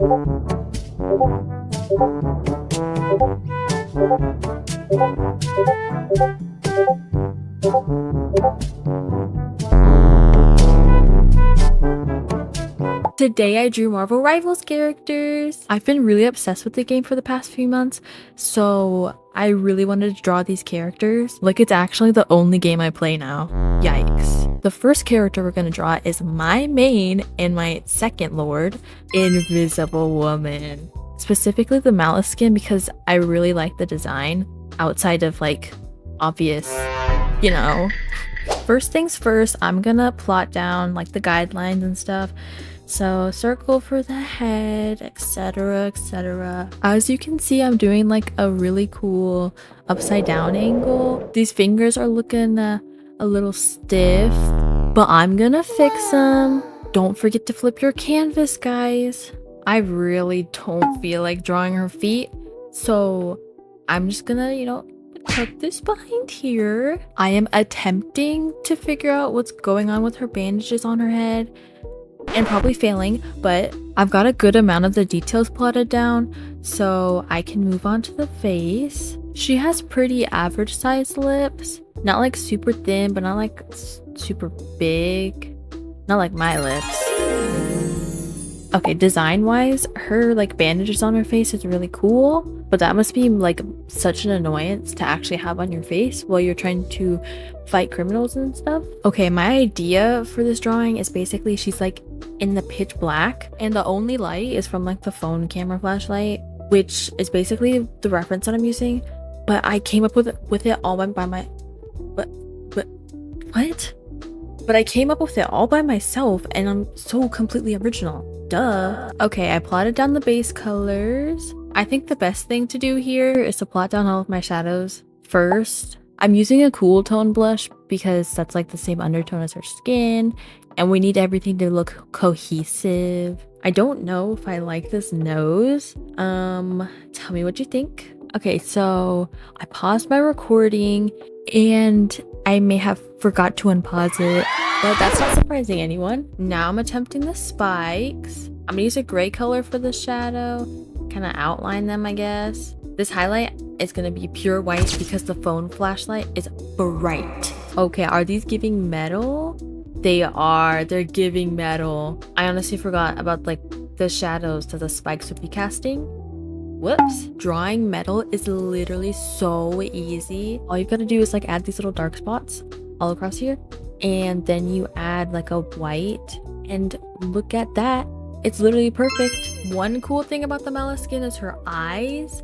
Today I drew Marvel Rivals characters. I've been really obsessed with the game for the past few months, so I really wanted to draw these characters. Like, it's actually the only game I play now. Yikes. The first character we're gonna draw is my main and my second lord, Invisible Woman. Specifically the Malice skin because I really like the design outside of like obvious, you know. First things first, I'm gonna plot down like the guidelines and stuff. So circle for the head, etc, etc. As you can see, I'm doing like a really cool upside down angle. These fingers are looking a little stiff, but I'm gonna fix them. Don't forget to flip your canvas, guys. I really don't feel like drawing her feet, so I'm just gonna, you know, tuck this behind here. I am attempting to figure out what's going on with her bandages on her head and probably failing, but I've got a good amount of the details plotted down, so I can move on to the face. She has pretty average sized lips, not like super thin, but not like super big, not like my lips. Okay, design wise, her like bandages on her face is really cool, but that must be like such an annoyance to actually have on your face while you're trying to fight criminals and stuff. Okay, my idea for this drawing is basically she's like in the pitch black and the only light is from like the phone camera flashlight, which is basically the reference that I'm using, but I came up with it all by my what? But I came up with it all by myself and I'm so completely original. Duh. Okay, I plotted down the base colors. I think the best thing to do here is to plot down all of my shadows first. I'm using a cool tone blush because that's like the same undertone as her skin and we need everything to look cohesive. I don't know if I like this nose. Tell me what you think. Okay, so I paused my recording and I may have forgot to unpause it, but that's not surprising anyone. Now I'm attempting the spikes. I'm gonna use a gray color for the shadow, kind of outline them, I guess. This highlight is gonna be pure white because the phone flashlight is bright. Okay, are these giving metal? They are, they're giving metal. I honestly forgot about like the shadows that the spikes would be casting. Whoops. Drawing metal is literally so easy. All you've got to do is like add these little dark spots all across here, and then you add like a white, and look at that. It's literally perfect. One cool thing about the Malice skin is her eyes,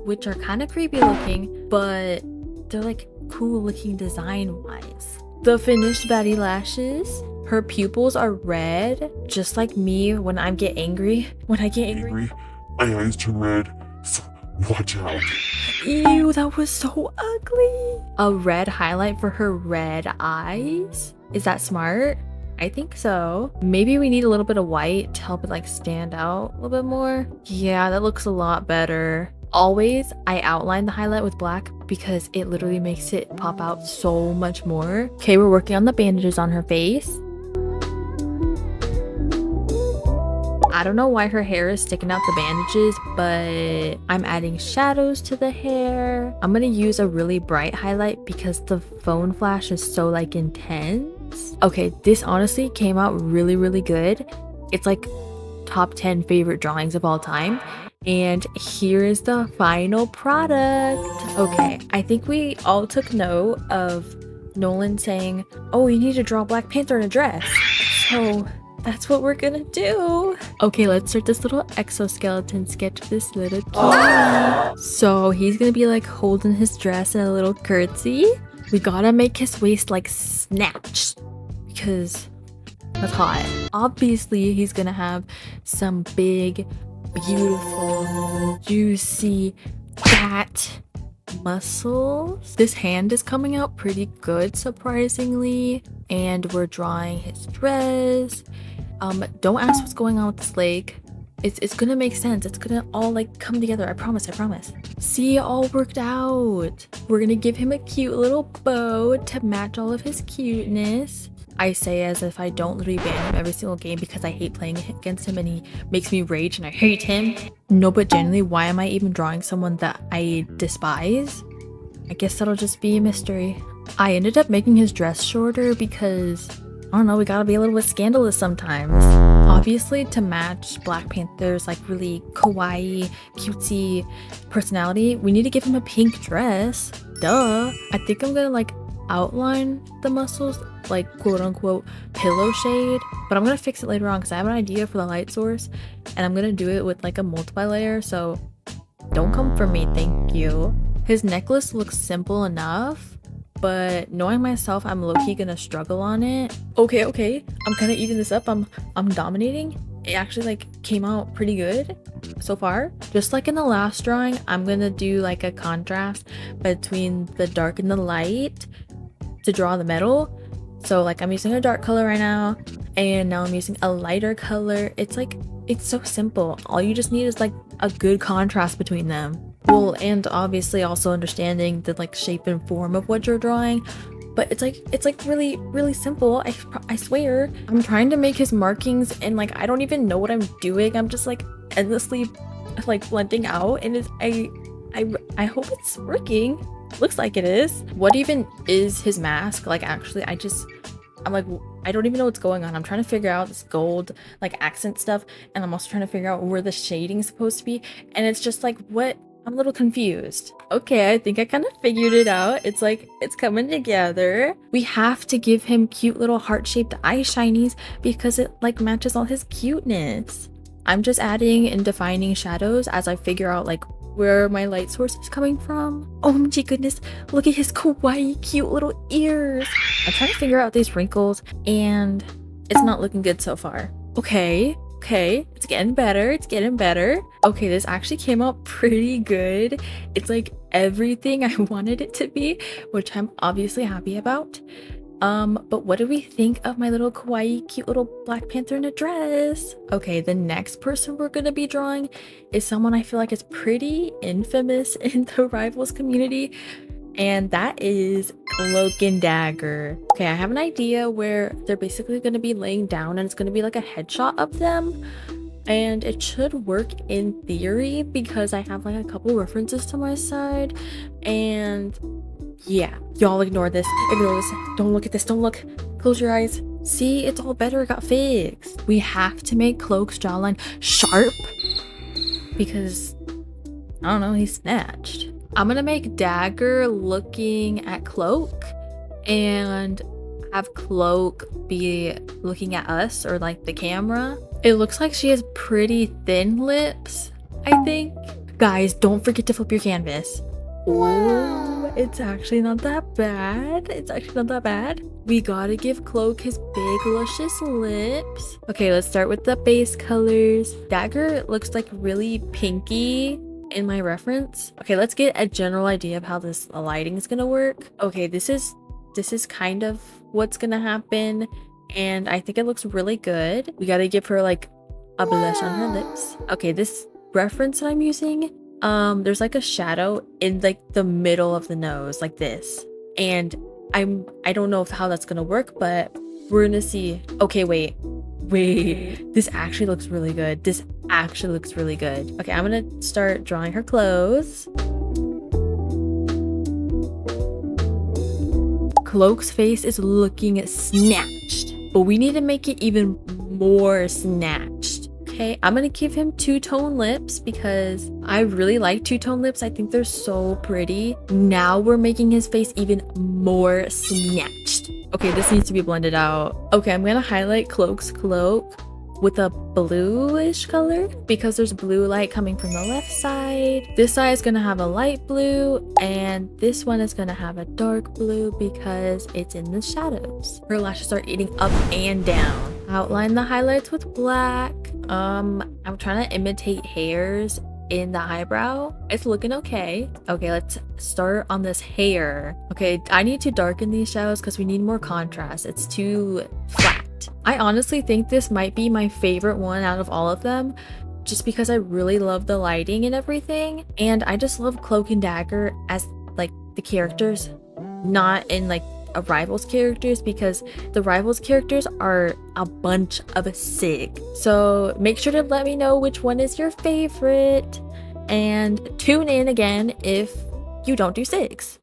which are kind of creepy looking, but they're like cool looking design wise. The finished baddie lashes, her pupils are red, just like me when I get angry. When I get angry, my eyes turn red. Watch out. Ew, that was so ugly. A red highlight for her red eyes? Is that smart? I think so. Maybe we need a little bit of white to help it like stand out a little bit more. Yeah, that looks a lot better. Always, I outline the highlight with black because it literally makes it pop out so much more. Okay, we're working on the bandages on her face. I don't know why her hair is sticking out the bandages, but I'm adding shadows to the hair. I'm gonna use a really bright highlight because the phone flash is so like intense. Okay, this honestly came out really, really good. It's like top 10 favorite drawings of all time. And here is the final product. Okay, I think we all took note of Nolan saying, oh, you need to draw Black Panther in a dress. So that's what we're gonna do. Okay, let's start this little exoskeleton sketch of this little cutie. So he's gonna be like holding his dress in a little curtsy. We gotta make his waist like snatched because that's hot. Obviously, he's gonna have some big, beautiful, juicy, fat muscles. This hand is coming out pretty good, surprisingly. And we're drawing his dress. Don't ask what's going on with this leg. It's gonna make sense. It's gonna all like come together. I promise, I promise. See, it all worked out. We're gonna give him a cute little bow to match all of his cuteness. I say as if I don't literally ban him every single game because I hate playing against him and he makes me rage and I hate him. No, but genuinely, why am I even drawing someone that I despise? I guess that'll just be a mystery. I ended up making his dress shorter because, I don't know, we gotta be a little bit scandalous sometimes. Obviously, to match Black Panther's like really kawaii, cutesy personality, we need to give him a pink dress. Duh. I think I'm gonna like outline the muscles, like quote unquote pillow shade, but I'm gonna fix it later on because I have an idea for the light source and I'm gonna do it with like a multi-layer, so don't come for me, thank you. His necklace looks simple enough, but knowing myself, I'm low-key gonna struggle on it. Okay, I'm kind of eating this up. I'm dominating. It actually like came out pretty good so far. Just like in the last drawing, I'm gonna do like a contrast between the dark and the light to draw the metal. So like I'm using a dark color right now, and now I'm using a lighter color. It's like, it's so simple. All you just need is like a good contrast between them. Well, and obviously also understanding the like shape and form of what you're drawing, but it's like really simple. I swear. I'm trying to make his markings and like I don't even know what I'm doing. I'm just like endlessly like blending out, and I hope it's working. Looks like it is. What even is his mask? Like actually I'm like, I don't even know what's going on. I'm trying to figure out this gold like accent stuff, and I'm also trying to figure out where the shading is supposed to be, and it's just like, what? I'm a little confused. Okay, I think I kind of figured it out. It's like, it's coming together. We have to give him cute little heart-shaped eye shinies because it like matches all his cuteness. I'm just adding and defining shadows as I figure out like where my light source is coming from. Oh my goodness, look at his kawaii cute little ears. I'm trying to figure out these wrinkles and it's not looking good so far. Okay, it's getting better. Okay, this actually came out pretty good. It's like everything I wanted it to be, which I'm obviously happy about. But what do we think of my little kawaii cute little Black Panther in a dress? Okay, the next person we're gonna be drawing is someone I feel like is pretty infamous in the Rivals community, and that is Cloak and Dagger. Okay, I have an idea where they're basically going to be laying down and it's going to be like a headshot of them, and it should work in theory because I have like a couple references to my side. And yeah, y'all ignore this, don't look at this, don't look, close your eyes. See, it's all better, it got fixed. We have to make Cloak's jawline sharp because I don't know, he's snatched. I'm gonna make Dagger looking at Cloak and have Cloak be looking at us or like the camera. It looks like she has pretty thin lips, I think. Guys, don't forget to flip your canvas. Oh, it's actually not that bad. We gotta give Cloak his big luscious lips. Okay, let's start with the base colors. Dagger looks like really pinky in my reference. Okay, let's get a general idea of how this lighting is gonna work. Okay, this is kind of what's gonna happen, and I think it looks really good. We gotta give her like a blush on her lips. Okay, this reference that I'm using, there's like a shadow in like the middle of the nose like this, and I don't know how that's gonna work, but we're gonna see. Okay, wait, this actually looks really good. Okay, I'm gonna start drawing her clothes. Cloak's face is looking snatched, but we need to make it even more snatched. Okay, I'm gonna give him two-tone lips because I really like two-tone lips. I think they're so pretty. Now we're making his face even more snatched. Okay, this needs to be blended out. Okay, I'm gonna highlight Cloak's cloak with a bluish color because there's blue light coming from the left side. This side is gonna have a light blue, and this one is gonna have a dark blue because it's in the shadows. Her lashes are eating up and down. Outline the highlights with black. I'm trying to imitate hairs in the eyebrow. It's looking okay. Okay, let's start on this hair. Okay, I need to darken these shadows because we need more contrast. It's too flat. I honestly think this might be my favorite one out of all of them, just because I really love the lighting and everything, and I just love Cloak and Dagger as like the characters, not in like of Rivals characters because the Rivals characters are a bunch of sick. So make sure to let me know which one is your favorite and tune in again if you don't do 6.